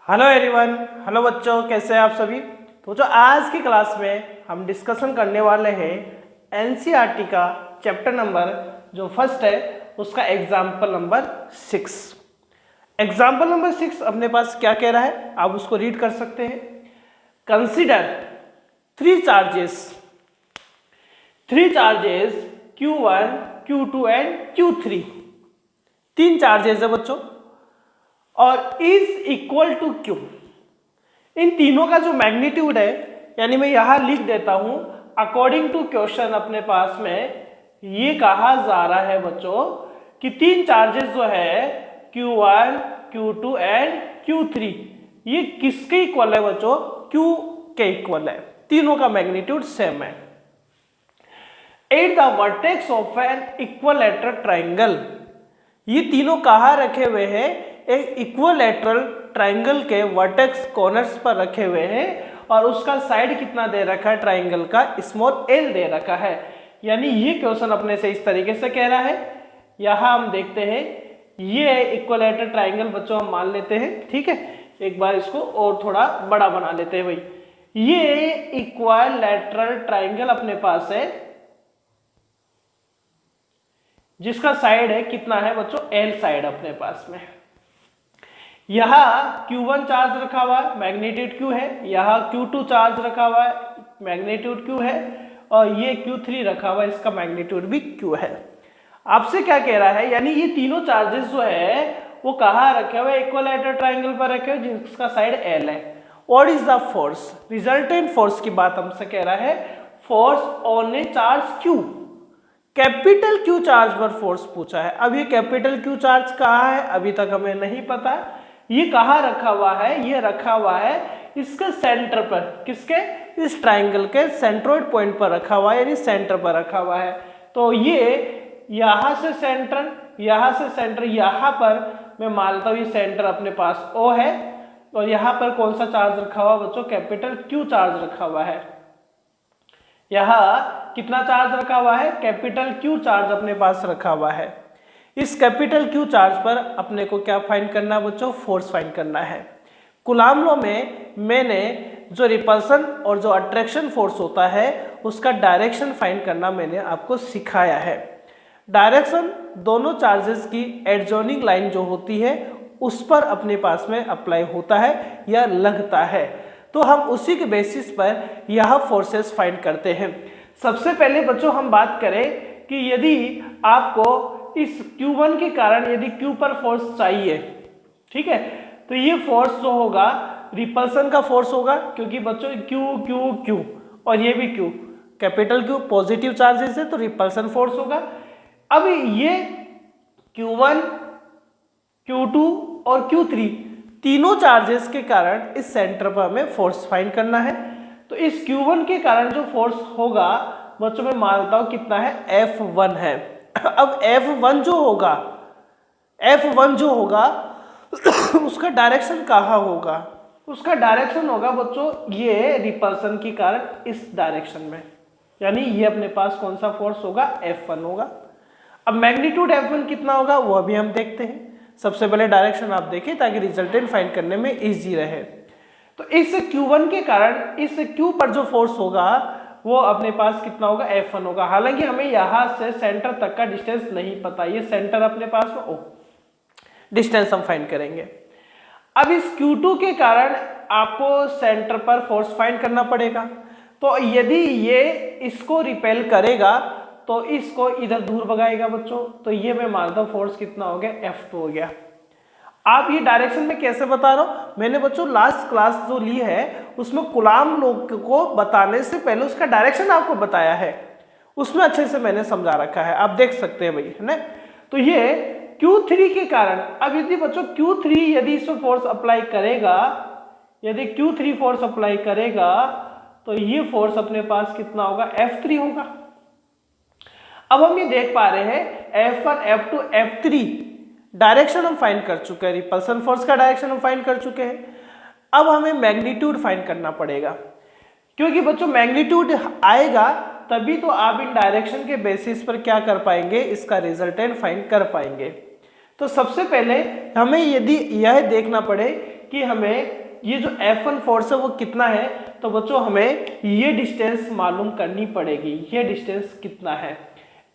Hello everyone. Hello बच्चों, कैसे हैं आप सभी। तो जो आज की क्लास में हम डिस्कशन करने वाले हैं एनसीईआरटी का चैप्टर नंबर जो फर्स्ट है उसका एग्जाम्पल नंबर 6। एग्जाम्पल नंबर 6 अपने पास क्या कह रहा है आप उसको रीड कर सकते हैं। Consider three charges Q1, Q2 and Q3। तीन चार्जेस है बच्चों और इज इक्वल टू Q। इन तीनों का जो मैग्नीट्यूड है, यानी मैं यहां लिख देता हूं अकॉर्डिंग टू क्वेश्चन अपने पास में ये कहा जा रहा है बच्चों कि तीन चार्जेस जो है Q1, Q2 एंड Q3 ये किसके इक्वल है बच्चों? Q के इक्वल है। तीनों का मैग्नीट्यूड सेम है। At the vertex of an equilateral triangle. ये तीनों कहाँ रखे हुए हैं? एक इक्विलैटरल ट्राइंगल के वर्टेक्स कॉर्नर्स पर रखे हुए हैं और उसका साइड कितना दे रखा है ट्राइंगल का? स्मॉल l दे रखा है। यानी ये क्वेश्चन अपने से इस तरीके से कह रहा है। यहां हम देखते हैं ये इक्विलैटरल ट्राइंगल बच्चों हम मान लेते हैं, ठीक है। एक बार इसको और थोड़ा बड़ा बना लेते हैं भाई। ये इक्विलैटरल ट्राइंगल अपने पास है जिसका साइड है कितना है बच्चों? L साइड अपने पास में। यहां Q1 चार्ज रखा हुआ है, मैग्नीट्यूड Q है। यहां Q2 चार्ज रखा हुआ है, मैग्नीट्यूड Q है। और ये Q3 रखा हुआ है, इसका मैग्नीट्यूड भी Q है। आपसे क्या कह रहा है? यानी ये तीनों चार्जेस जो है वो कहाँ रखे हुए? इक्विलैटरल ट्राइंगल पर रखे हुए जिसका साइड L है। What is the force? Resultant force की बात हमसे कह रहा है। Force on A charge Q, capital Q charge पर फोर्स पूछा है। अब ये कैपिटल Q चार्ज कहाँ है अभी तक हमें नहीं पता। ये कहाँ रखा हुआ है? ये रखा हुआ है इसके सेंटर पर। किसके? इस ट्राइंगल के सेंट्रोइड पॉइंट पर रखा हुआ है, यानी सेंटर पर रखा हुआ है। तो ये यहां से सेंटर, यहां से सेंटर, यहां पर मैं मानता हूं ये सेंटर अपने पास O है। और यहां पर कौन सा चार्ज रखा हुआ बच्चों? कैपिटल Q चार्ज रखा हुआ है। यहां कितना चार्ज रखा हुआ है? कैपिटल Q चार्ज अपने पास रखा हुआ है। इस कैपिटल Q चार्ज पर अपने को क्या फाइंड करना है बच्चों? फोर्स फाइंड करना है। कूलॉम लॉ में मैंने जो रिपल्सन और जो अट्रैक्शन फोर्स होता है उसका डायरेक्शन फाइंड करना मैंने आपको सिखाया है। डायरेक्शन दोनों चार्जेस की एडजॉइनिंग लाइन जो होती है उस पर अपने पास में अप्लाई होता है या लगता है। तो हम उसी के बेसिस पर यह फोर्सेस फाइंड करते हैं। सबसे पहले बच्चों हम बात करें कि यदि आपको इस Q1 के कारण यदि Q पर फोर्स चाहिए, ठीक है, तो ये फोर्स जो होगा रिपल्सन का फोर्स होगा, क्योंकि बच्चों Q Q Q और ये भी Q, capital Q positive charges है तो रिपल्सन फोर्स होगा। अब ये Q1, Q2 और Q3 तीनों चार्जेस के कारण इस सेंटर पर हमें फोर्स फाइंड करना है। तो इस Q1 के कारण जो फोर्स होगा बच्चों मैं मानता हूं कितना है? F1 है। अब F1 जो होगा उसका डायरेक्शन कहाँ होगा? उसका डायरेक्शन होगा बच्चों ये रिपल्सन के कारण इस डायरेक्शन में, यानी ये अपने पास कौन सा फोर्स होगा? F1 होगा। अब मैग्नीट्यूड F1 कितना होगा वो अभी हम देखते हैं। सबसे पहले डायरेक्शन आप देखें ताकि रिजल्टेंट फाइंड करने में इजी रहे। तो इस Q1 के कारण इस Q पर जो फोर्स होगा वो अपने पास कितना होगा? F1 होगा। हालांकि हमें यहां से सेंटर तक का डिस्टेंस नहीं पता, ये सेंटर अपने पास में O, डिस्टेंस हम फाइंड करेंगे। अब इस Q2 के कारण आपको सेंटर पर फोर्स फाइंड करना पड़ेगा। तो यदि ये इसको रिपेल करेगा तो इसको इधर दूर भगाएगा बच्चों। तो ये मैं मानता हूं फोर्स कितना हो गया? F2 हो गया। आप ये डायरेक्शन में कैसे बता रहा हूं? मैंने बच्चों लास्ट क्लास जो ली है उसमें कूलॉम लॉ को बताने से पहले उसका डायरेक्शन आपको बताया है, उसमें अच्छे से मैंने समझा रखा है, आप देख सकते हैं भाई, है ना। तो ये Q3 के कारण, अब यदि बच्चों Q3 यदि इस फोर्स अप्लाई करेगा, यदि Q3 फोर्स अप्लाई करेगा तो ये फोर्स अपने पास कितना होगा? F3 होगा। अब हम ये देख पा रहे हैं F1, F2, F3 डायरेक्शन हम फाइंड कर चुके हैं, रिपल्सन फोर्स का डायरेक्शन हम फाइंड कर चुके हैं। अब हमें मैग्नीट्यूड फाइंड करना पड़ेगा, क्योंकि बच्चों मैग्नीट्यूड आएगा तभी तो आप इन डायरेक्शन के बेसिस पर क्या कर पाएंगे? इसका रिजल्टेंट फाइंड कर पाएंगे। तो सबसे पहले हमें यदि यह देखना पड़े कि हमें ये जो F1 फोर्स है वो कितना है, तो बच्चों हमें ये डिस्टेंस मालूम करनी पड़ेगी। ये डिस्टेंस कितना है,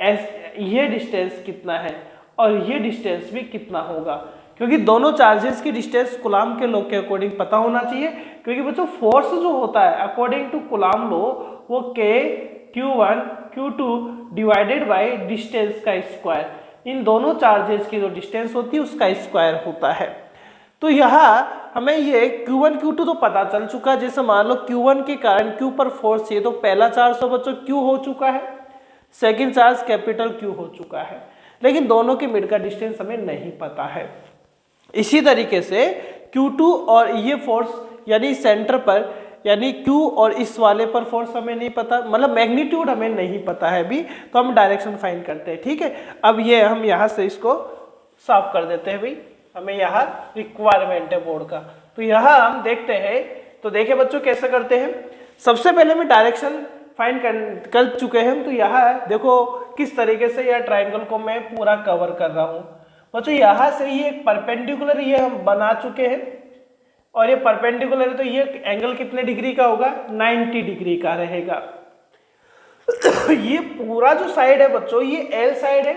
ये डिस्टेंस कितना है और ये डिस्टेंस भी कितना होगा, क्योंकि दोनों चार्जेस की डिस्टेंस कूलाम के लॉ के अकॉर्डिंग पता होना चाहिए। क्योंकि बच्चों फोर्स जो होता है अकॉर्डिंग टू कूलाम लॉ वो K Q1 Q2 divided by distance का स्क्वायर, इन दोनों चार्जेस की जो डिस्टेंस होती है उसका स्क्वायर होता है। तो यहाँ हमें ये Q1 Q2 तो पता चल चुका है। जैसे मान लो Q1 के कारण Q पर फोर्स ये तो पहला चार्ज तो बच्चों Q हो चुका है, सेकंड चार्ज कैपिटल Q हो चुका है, लेकिन दोनों के मिड का डिस्टेंस हमें नहीं पता है। इसी तरीके से Q2 और ये फोर्स यानी सेंटर पर यानी Q और इस वाले पर फोर्स हमें नहीं पता, मतलब मैग्नीट्यूड हमें नहीं पता है अभी, तो हम डायरेक्शन फाइंड करते हैं। ठीक है, अब ये हम यहाँ से इसको साफ कर देते हैं भाई, हमें यहाँ रिक्वायरमेंट है बोर्ड का। तो यहाँ हम देखते हैं, तो देखिए बच्चों कैसे करते हैं। सबसे पहले हम डायरेक्शन फाइंड कर चुके हैं, तो यहाँ देखो किस तरीके से यह ट्राइंगल को मैं पूरा कवर कर रहा हूँ। बच्चों यहाँ से ये परपेंडिकुलर ये हम बना चुके हैं, और ये परपेंडिकुलर है तो ये एंगल कितने डिग्री का होगा, 90 डिग्री का रहेगा। ये पूरा जो साइड है बच्चों ये L साइड है,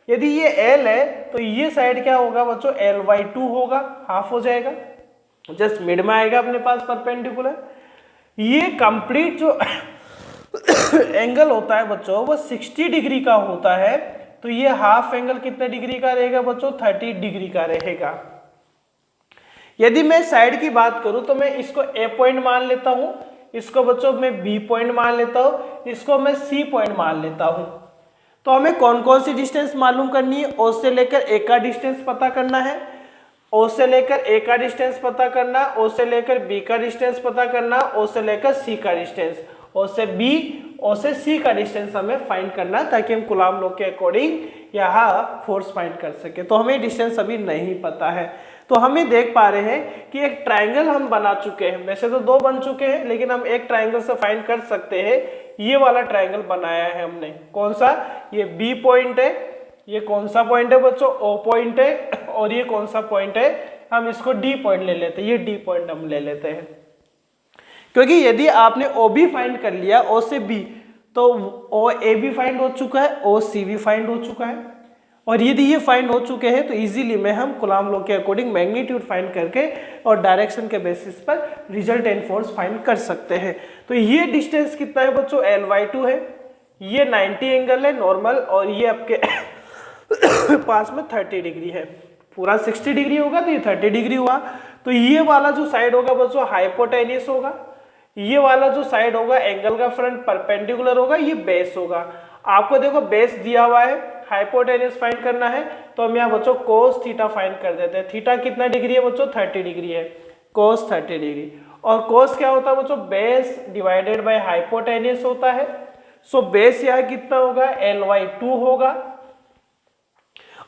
यदि ये L है तो ये साइड क्या होगा बच्चों, L/2 होगा, हाफ हो जाएगा, जस्ट मिड में आएगा अपने पास परपेंडिकुलर। ये कंप्लीट जो एंगल होता है बच्चों वो 60 डिग्री का होता है, तो ये हाफ एंगल कितने डिग्री का रहेगा बच्चों, 30 डिग्री का रहेगा। यदि मैं साइड की बात करूं तो मैं इसको A पॉइंट मान लेता हूं, इसको बच्चों मैं B पॉइंट मान लेता हूं, इसको मैं C पॉइंट मान लेता हूं। तो हमें कौन कौन सी डिस्टेंस मालूम करनी है, O से लेकर A का डिस्टेंस पता करना है, O से लेकर A का डिस्टेंस पता करना, O से लेकर B का डिस्टेंस पता करना, O से लेकर C का डिस्टेंस, O से B, O से C का डिस्टेंस हमें फाइंड करना, ताकि हम कूलाम लॉ के अकॉर्डिंग यहाँ फोर्स फाइंड कर सके। तो हमें डिस्टेंस अभी नहीं पता है, तो हम ये देख पा रहे हैं कि एक ट्राइंगल हम बना चुके हैं, वैसे तो दो बन चुके हैं लेकिन हम एक ट्राइंगल से फाइंड कर सकते हैं। ये वाला ट्राइंगल बनाया है हमने, कौन सा, ये B पॉइंट है, ये कौन सा पॉइंट है बच्चों, O पॉइंट है, और ये कौन सा पॉइंट है, हम इसको D पॉइंट ले लेते हैं, ये D पॉइंट हम ले लेते हैं। क्योंकि यदि आपने OB फाइंड कर लिया O से B, तो OAB फाइंड हो चुका है, OC भी फाइंड हो चुका है, और यदि ये फाइंड हो चुके हैं तो इजीली में हम कूलाम लॉ के अकॉर्डिंग मैग्नीट्यूड फाइंड करके और डायरेक्शन के बेसिस पर रिजल्टेंट फोर्स फाइंड कर सकते हैं। तो ये डिस्टेंस कितना है बच्चों, L/2 है, ये 90 एंगल है नॉर्मल, और ये आपके पास में 30 डिग्री है, पूरा 60 डिग्री होगा तो ये 30 डिग्री हुआ। तो ये वाला जो साइड होगा बच्चों हाइपोटेन्यूस होगा, ये वाला जो साइड होगा एंगल का फ्रंट परपेंडिकुलर होगा, ये बेस होगा। आपको देखो बेस दिया हुआ है, हाइपोटेन्यूस फाइंड करना है, तो हम यहाँ बच्चों कोस थीटा फाइंड कर देते हैं। थीटा कितना डिग्री है बच्चों, 30 डिग्री है, कोस 30 डिग्री। और कोस क्या होता है बच्चों, बेस डिवाइडेड बाय हाइपोटेन्यूस होता है। सो बेस यहाँ कितना होगा, L/2 होगा।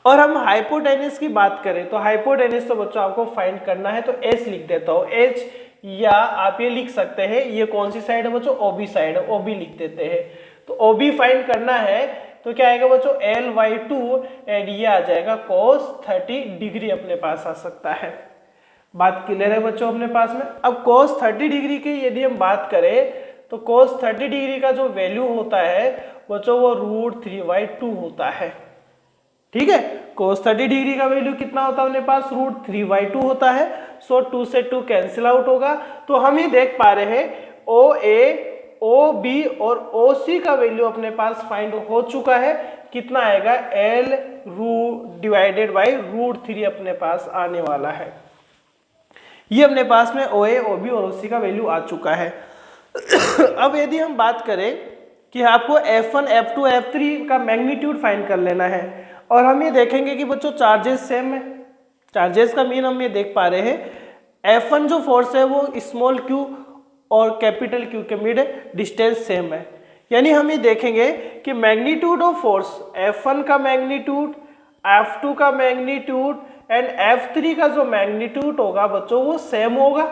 और हम हाइपोटेन्यूस की बात करें तो हाइपोटेन्यूस तो बच्चों आपको फाइंड करना है, तो H लिख देता हूँ, H, या आप ये लिख सकते हैं, ये कौन सी साइड है बच्चों, OB साइड है, OB लिख देते हैं। तो OB फाइंड करना है तो क्या आएगा बच्चों, L/2, एंड ये आ जाएगा cos 30 डिग्री अपने पास आ सकता है। बात क्लियर है बच्चों अपने पास में। अब cos 30 डिग्री की यदि हम बात करें तो cos 30 डिग्री का जो वैल्यू होता है बच्चों वो √3/2 होता है। ठीक है, cos 30 डिग्री का वैल्यू कितना होता है अपने पास, √3/2 होता है। सो 2 से 2 कैंसिल आउट होगा। तो हम ही देख पा रहे हैं OA, OB और OC का वैल्यू अपने पास फाइंड हो चुका है। कितना आएगा, L डिवाइडेड बाई √3 अपने पास आने वाला है। ये अपने पास में OA, OB और OC का वैल्यू आ चुका है। अब यदि हम बात करें कि आपको F1, F2, F3 का मैग्नीट्यूड फाइंड कर लेना है, और हम ये देखेंगे कि बच्चों चार्जेस सेम है। चार्जेस का मीन हम ये देख पा रहे हैं, F1 जो फोर्स है वो स्मॉल q और कैपिटल Q के मिड डिस्टेंस सेम है। यानी हम ये देखेंगे कि मैग्नीट्यूड ऑफ फोर्स F1 का मैग्नीट्यूड, F2 का मैग्नीट्यूड एंड F3 का जो मैग्नीट्यूड होगा बच्चों वो सेम होगा।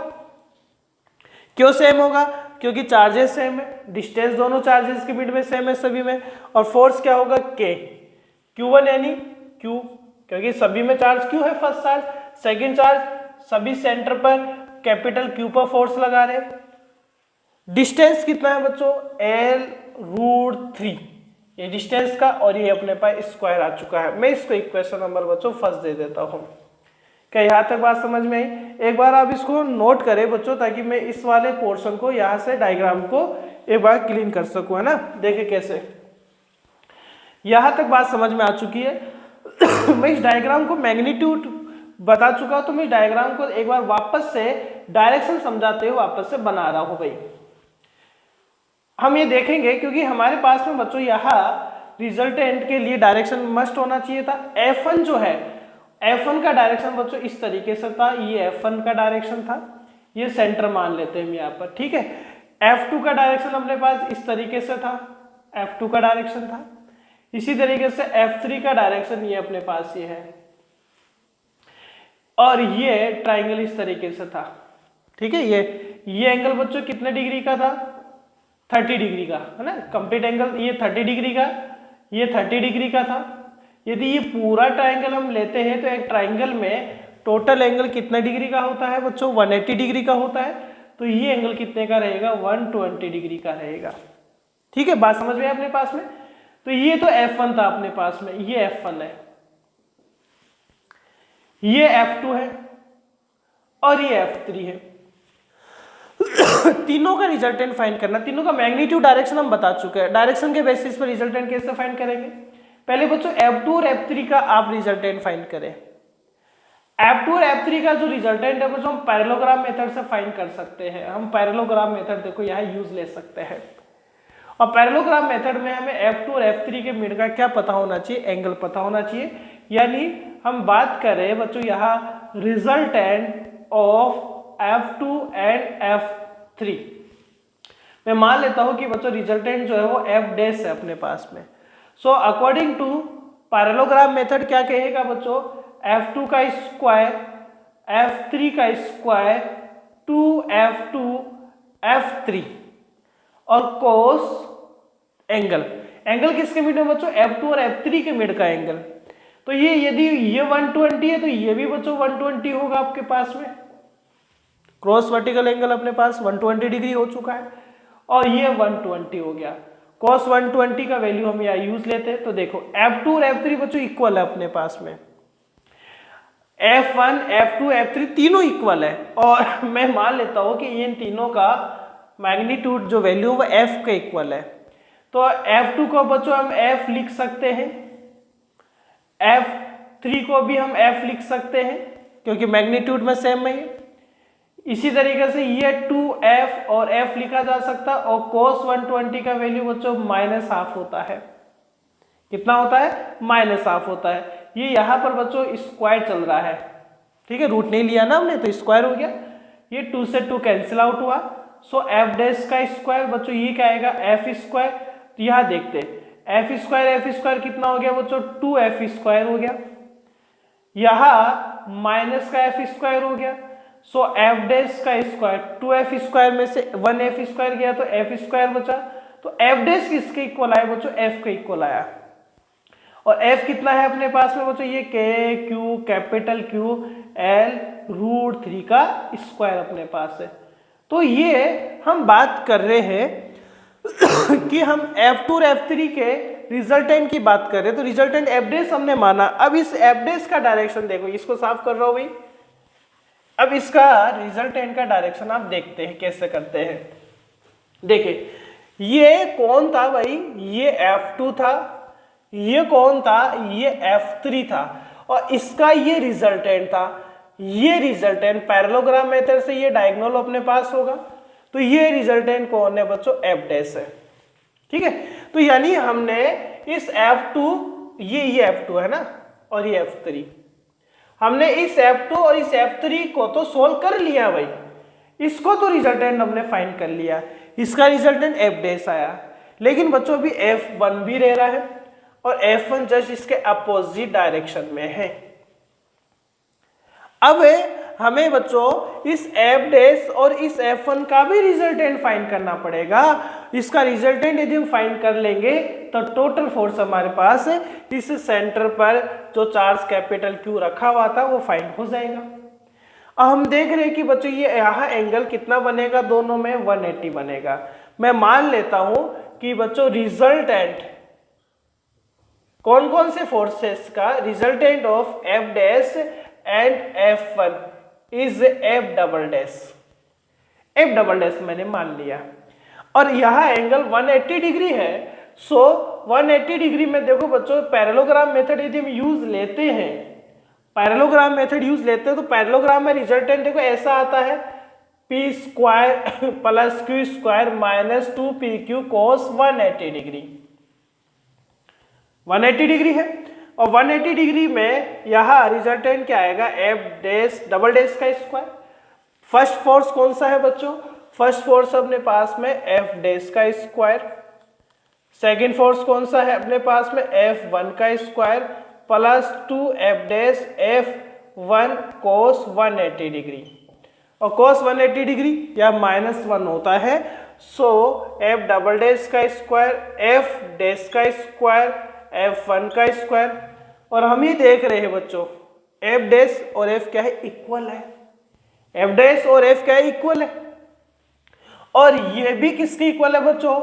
क्यों सेम होगा, क्योंकि चार्जेस सेम है, डिस्टेंस दोनों चार्जेस के मिड में सेम है सभी में, और फोर्स क्या होगा, K, Q1 यानी Q, क्योंकि सभी में चार्ज Q है, फर्स्ट चार्ज, सेकंड चार्ज सभी सेंटर पर कैपिटल क्यू पर फोर्स लगा रहे। डिस्टेंस कितना है बच्चों, L√3, ये डिस्टेंस का, और ये अपने पास स्क्वायर आ चुका है। मैं इसको इक्वेशन नंबर बच्चों फर्स्ट दे देता हूँ। क्या यहाँ तक बात समझ में आई? एक बार आप इसको नोट करें बच्चों, ताकि मैं इस वाले पोर्शन को यहाँ से डायग्राम को एक बार क्लीन कर सकूँ, है ना। देखें कैसे, यहाँ तक बात समझ में आ चुकी है। मैं इस डायग्राम को मैग्नीट्यूड बता चुका हूँ, तो मैं डायग्राम को एक बार वापस से डायरेक्शन समझाते हुए वापस से बना रहा हूँ भाई। हम ये देखेंगे क्योंकि हमारे पास में बच्चों यहाँ रिजल्टेंट के लिए डायरेक्शन मस्ट होना चाहिए था। F1 जो है, F1 का डायरेक्शन बच्चों इस तरीके से था, ये F1 का डायरेक्शन था, ये सेंटर मान लेते हैं हम यहाँ पर, ठीक है। F2 का डायरेक्शन अपने पास इस तरीके से था, F2 का डायरेक्शन था। इसी तरीके से F3 का डायरेक्शन ये अपने पास ये है, और ये ट्राइंगल इस तरीके से था, ठीक है। ये एंगल बच्चों कितने डिग्री का था, 30 डिग्री का, है ना। कंप्लीट एंगल ये 30 डिग्री का, ये 30 डिग्री का था। यदि ये पूरा ट्राइंगल हम लेते हैं तो एक ट्राइंगल में टोटल एंगल कितने डिग्री का होता है बच्चों, 180 डिग्री का होता है। तो ये एंगल कितने का रहेगा, 120 डिग्री का रहेगा, ठीक है। बात समझ में अपने पास में। तो ये तो F1 था अपने पास में, ये F1 है, ये F2 है, और ये F3 है। तीनों का रिजल्टेंट फाइंड करना, तीनों का मैग्नीट्यूड डायरेक्शन हम बता चुके हैं। डायरेक्शन के बेसिस पर रिजल्टेंट कैसे फाइंड करेंगे, पहले बच्चों F2 और F3 का आप रिजल्टेंट फाइंड करें। F2 और F3 का जो रिजल्टेंट है बच्चों हम पैरेललोग्राम मेथड से फाइंड कर सकते हैं। हम पैरेललोग्राम मेथड देखो यहाँ यूज ले सकते हैं, और पैरेललोग्राम मेथड में हमें F2 और F3 के मिड का क्या पता होना चाहिए, एंगल पता होना चाहिए। यानी हम बात करें बच्चों यहाँ resultant of F2 and F3, मैं मान लेता हूं कि बच्चों रिजल्टेंट जो है वो F डैश है अपने पास में। So according to parallelogram method क्या कहेगा बच्चों, F2 का स्क्वायर F3 का स्क्वायर 2F2 F3 और कोस एंगल, एंगल किसके मिड में बच्चों, F2 और F3 के मिड का एंगल। तो ये यदि ये 120 है तो ये भी बच्चों 120 होगा आपके पास में। क्रॉस वर्टिकल एंगल अपने पास 120 डिग्री हो चुका है, और ये 120 हो गया। cos 120 का वैल्यू हम यहाँ यूज लेते हैं। तो देखो F2 और F3 बच्चों इक्वल है अपने पास में, F1 F2 F3 तीनों इक्वल है, और मैं मान लेता हूं कि इन तीनों का मैग्नीट्यूड जो वैल्यू वो F के इक्वल है। तो F2 को बच्चों हम F लिख सकते हैं, F3 को भी हम F लिख सकते हैं क्योंकि मैग्नीट्यूड में सेम है। इसी तरीके से ये 2F और F लिखा जा सकता है, और cos 120 का वैल्यू बच्चों -½ होता है। कितना होता है, -½ होता है। ये यहाँ पर बच्चों स्क्वायर चल रहा है, ठीक है, रूट नहीं लिया ना हमने तो स्क्वायर हो गया। ये 2 से 2 कैंसिल आउट हुआ। सो F डैश का स्क्वायर बच्चों ये क्या आएगा, F स्क्वायर। तो यहाँ देखते F स्क्वायर कितना हो गया बच्चों, 2F स्क्वायर हो गया। यहाँ माइनस का F स्क्वायर हो गया। सो F डैश का स्क्वायर 2F स्क्वायर में से 1F स्क्वायर गया तो F स्क्वायर बचा। तो F डैश किसके इक्वल आया बच्चों, F के इक्वल आया। और F कितना है अपने पास में बच्चों, ये Q कैपिटल Q L√3 का स्क्वायर अपने पास है। तो ये हम बात कर रहे हैं कि हम F2 और F3 के रिजल्टेंट की बात कर रहे हैं। तो रिजल्टेंट F डैश हमने माना। अब इस F डैश का डायरेक्शन देखो, इसको साफ कर रहा हूं भाई। अब इसका रिजल्टेंट का डायरेक्शन आप देखते हैं कैसे करते हैं। देखिए ये कौन था भाई, ये F2 था, ये कौन था, ये F3 था, और इसका ये रिजल्टेंट था। ये रिजल्टेंट पैरेललोग्राम मेथड से ये डायगोनल अपने पास होगा। तो ये रिजल्टेंट कौन है बच्चों, F डैश है, ठीक है। तो यानी हमने इस F2, ये F2 है ना, और ये F3, हमने इस F2 और इस F3 को तो सोल्व कर लिया भाई। इसको तो रिजल्टेंट हमने फाइंड कर लिया, इसका रिजल्टेंट F डैश आया। लेकिन बच्चों अभी F1 भी रह रहा है, और F1 जस्ट इसके अपोजिट डायरेक्शन में है। अब हमें बच्चों इस F डैश और इस F1 का भी रिजल्टेंट फाइंड करना पड़ेगा। इसका रिजल्टेंट यदि हम फाइंड कर लेंगे तो टोटल फोर्स हमारे पास इस सेंटर पर जो चार्ज कैपिटल Q रखा हुआ था वो फाइंड हो जाएगा। हम देख रहे हैं कि बच्चों ये यहाँ एंगल कितना बनेगा, दोनों में 180 बनेगा। मैं मान लेता हूं कि बच्चों रिजल्टेंट कौन कौन से फोर्सेस का resultant of F dash and F one is F double dash. F double dash मैंने मान लिया और यहाँ एंगल 180 डिग्री है। सो 180 डिग्री में देखो बच्चों पैरेललोग्राम मेथड यदि हम यूज लेते हैं, पैरेललोग्राम मेथड यूज लेते हैं तो पैरेललोग्राम में रिजल्टेंट देखो ऐसा आता है P square plus Q square minus 2pq cos 180 degree. 180 degree है और 180 डिग्री में यहाँ रिजल्टेंट क्या आएगा, एफ डैश डबल डैश का स्क्वायर। फर्स्ट फोर्स कौन सा है बच्चों, फर्स्ट फोर्स अपने पास में एफ डैश का स्क्वायर। सेकेंड फोर्स कौन सा है अपने पास में, एफ वन का square plus 2f dash F one कोस 180 डिग्री। और कोस 180 डिग्री या -1 होता है। सो एफ डबल डैश का स्क्वायर एफ डैश का स्क्वायर एफ वन का स्क्वायर। और हम ही देख रहे हैं बच्चों एफ डैश और एफ क्या है, इक्वल है। एफ डैश और एफ क्या है, इक्वल है। और ये भी किसके इक्वल है बच्चों,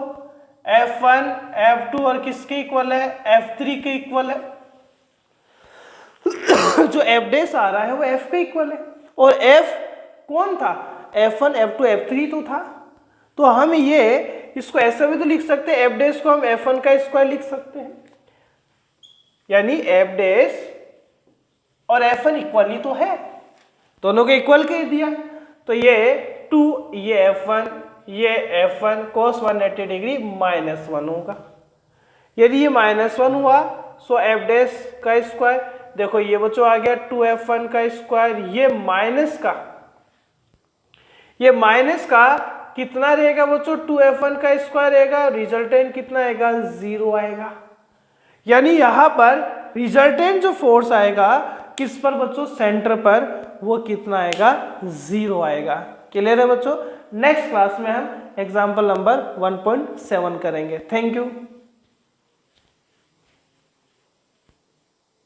F1 F2 और किसके इक्वल है, F3 के इक्वल है। जो F डैश आ रहा है वो F के इक्वल है और F कौन था, F1 F2 F3 तो था। तो हम ये इसको ऐसे भी तो लिख सकते हैं, F डैश को हम F1 का स्क्वायर लिख सकते हैं, यानी F डैश और F1 इक्वल ही तो है, दोनों को इक्वल कर दिया। तो ये 2 ये F1 ये F1 cos 180 डिग्री -1 होगा। यदि ये -1 हुआ सो F डैश का स्क्वायर, देखो ये बच्चों आ गया 2F1 का स्क्वायर, ये माइनस का कितना रहेगा बच्चों, 2F1 का स्क्वायर रहेगा, रिजल्टेंट कितना आएगा, 0 आएगा। यानी यहां पर रिजल्टेंट जो फोर्स आएगा किस पर बच्चों, सेंटर पर, वो कितना आएगा, 0 आएगा। क्लियर है बच्चों। नेक्स्ट क्लास में हम एग्जाम्पल नंबर 1.7 करेंगे। Thank you.